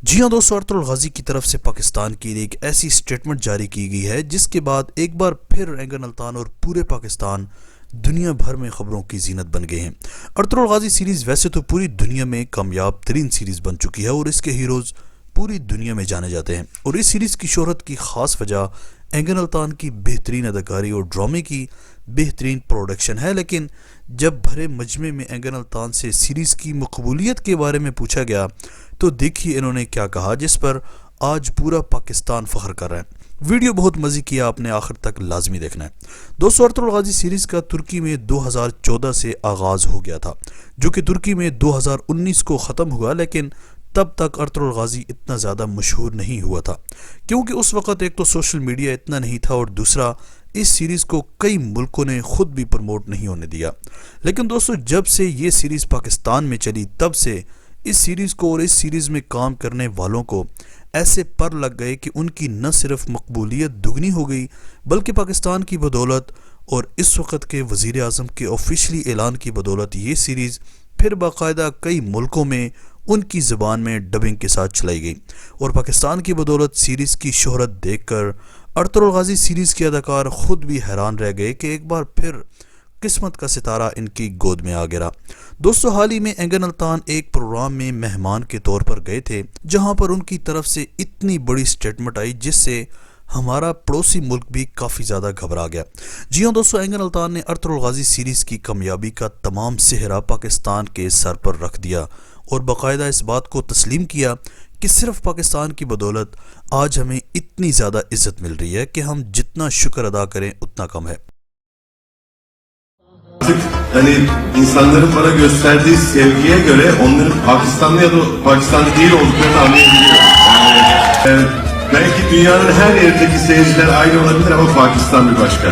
جی ہاں دوستو، Ertugrul Ghazi کی طرف سے پاکستان کے لیے ایک ایسی سٹیٹمنٹ جاری کی گئی ہے جس کے بعد ایک بار پھر اینگن التان اور پورے پاکستان دنیا بھر میں خبروں کی زینت بن گئے ہیں۔ ارطغرل غازی سیریز ویسے تو پوری دنیا میں کامیاب ترین سیریز بن چکی ہے اور اس کے ہیروز پوری دنیا میں جانے جاتے ہیں، اور اس سیریز کی شہرت کی خاص وجہ اینگن التان کی بہترین اداکاری اور ڈرامے کی بہترین پروڈکشن ہے۔ لیکن جب بھرے مجمع میں اینگن التان سے سیریز کی مقبولیت کے بارے میں پوچھا گیا تو دیکھیے انہوں نے کیا کہا، جس پر آج پورا پاکستان فخر کر رہا ہے۔ ویڈیو بہت مزے کی، آپ نے آخر تک لازمی دیکھنا ہے۔ دوستو، ارطغرل غازی سیریز کا ترکی میں 2014 سے آغاز ہو گیا تھا، جو کہ ترکی میں 2019 کو ختم ہوا، لیکن تب تک ارطغرل غازی اتنا زیادہ مشہور نہیں ہوا تھا، کیونکہ اس وقت ایک تو سوشل میڈیا اتنا نہیں تھا اور دوسرا اس سیریز کو کئی ملکوں نے خود بھی پروموٹ نہیں ہونے دیا۔ لیکن دوستو، جب سے یہ سیریز پاکستان میں چلی تب سے اس سیریز کو اور اس سیریز میں کام کرنے والوں کو ایسے پر لگ گئے کہ ان کی نہ صرف مقبولیت دگنی ہو گئی بلکہ پاکستان کی بدولت اور اس وقت کے وزیر اعظم کے آفیشلی اعلان کی بدولت یہ سیریز پھر باقاعدہ کئی ملکوں میں ان کی زبان میں ڈبنگ کے ساتھ چلائی گئی، اور پاکستان کی بدولت سیریز کی شہرت دیکھ کر ارطغرل غازی سیریز کے اداکار خود بھی حیران رہ گئے کہ ایک بار پھر قسمت کا ستارہ ان کی گود میں آ گرا۔ دوستو، حال ہی میں اینگن التان ایک پروگرام میں مہمان کے طور پر گئے تھے جہاں پر ان کی طرف سے اتنی بڑی سٹیٹمنٹ آئی جس سے ہمارا پڑوسی ملک بھی کافی زیادہ گھبرا گیا۔ جی ہاں دوستو، اینگن التان نے ارطغرل غازی سیریز کی کامیابی کا تمام سہرا پاکستان کے سر پر رکھ دیا اور باقاعدہ اس بات کو تسلیم کیا کہ صرف پاکستان کی بدولت آج hemیں اتنی زیادہ عزت مل رہی ہے کہ ہم جتنا شکر ادا کریں اتنا کم ہے۔ Artık hani insanların bana gösterdiği sevgiye göre onların Pakistanlı ya da Pakistanlı değil olduklarını anlayabiliyorum. Belki dünyanın her yerindeki seyirciler aynı olabilir ama Pakistan bir başka.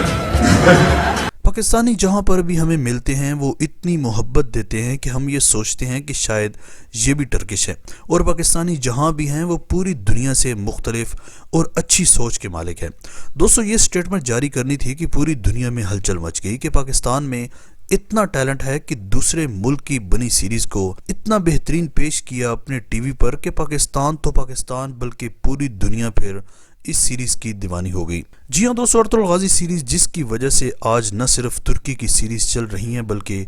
Pakistani جہاں پر بھی ہمیں ملتے ہیں وہ اتنی محبت دیتے ہیں کہ ہم یہ سوچتے ہیں کہ شاید یہ بھی ٹرکش ہے، اور پاکستانی جہاں بھی ہیں وہ پوری دنیا سے مختلف اور اچھی سوچ کے مالک ہیں۔ دوستو، یہ سٹیٹمنٹ جاری کرنی تھی کہ پوری دنیا میں ہلچل مچ گئی کہ پاکستان میں اتنا ٹیلنٹ ہے کہ دوسرے ملک کی بنی سیریز کو اتنا بہترین پیش کیا اپنے ٹی وی پر کہ پاکستان تو پاکستان بلکہ پوری دنیا پھر اس سیریز کی دیوانی ہو گئی۔ جی ہاں دوستو، ارطغرل غازی سیریز جس کی وجہ سے آج نہ صرف ترکی کی سیریز چل رہی ہیں بلکہ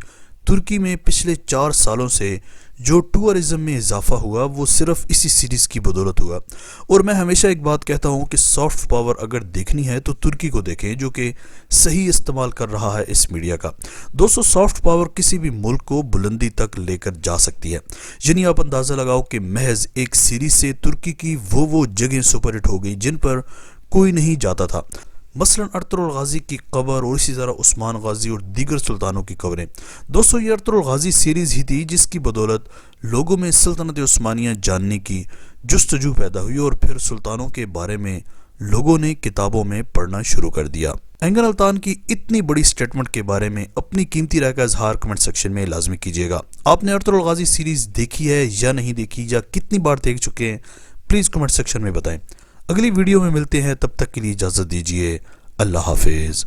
ترکی میں پچھلے 4 سالوں سے جو ٹورزم میں اضافہ ہوا وہ صرف اسی سیریز کی بدولت ہوا۔ اور میں ہمیشہ ایک بات کہتا ہوں کہ سافٹ پاور اگر دیکھنی ہے تو ترکی کو دیکھیں، جو کہ صحیح استعمال کر رہا ہے اس میڈیا کا۔ دوستو، سافٹ پاور کسی بھی ملک کو بلندی تک لے کر جا سکتی ہے، یعنی آپ اندازہ لگاؤ کہ محض ایک سیریز سے ترکی کی وہ جگہیں سپر ہٹ ہو گئی جن پر کوئی نہیں جاتا تھا، مثلا ارطغرل غازی کی قبر اور اسی طرح عثمان غازی اور دیگر سلطانوں کی قبریں۔ دوستو، یہ ارطغرل غازی سیریز ہی تھی جس کی بدولت لوگوں میں سلطنت عثمانیہ جاننے کی جستجو پیدا ہوئی اور پھر سلطانوں کے بارے میں لوگوں نے کتابوں میں پڑھنا شروع کر دیا۔ اینگن التان کی اتنی بڑی سٹیٹمنٹ کے بارے میں اپنی قیمتی رائے کا اظہار کمنٹ سیکشن میں لازمی کیجیے گا۔ آپ نے ارطغرل غازی سیریز دیکھی ہے یا نہیں دیکھی، یا کتنی بار دیکھ چکے ہیں، پلیز کمنٹ سیکشن میں بتائیں۔ اگلی ویڈیو میں ملتے ہیں، تب تک کے لیے اجازت دیجیے۔ اللہ حافظ۔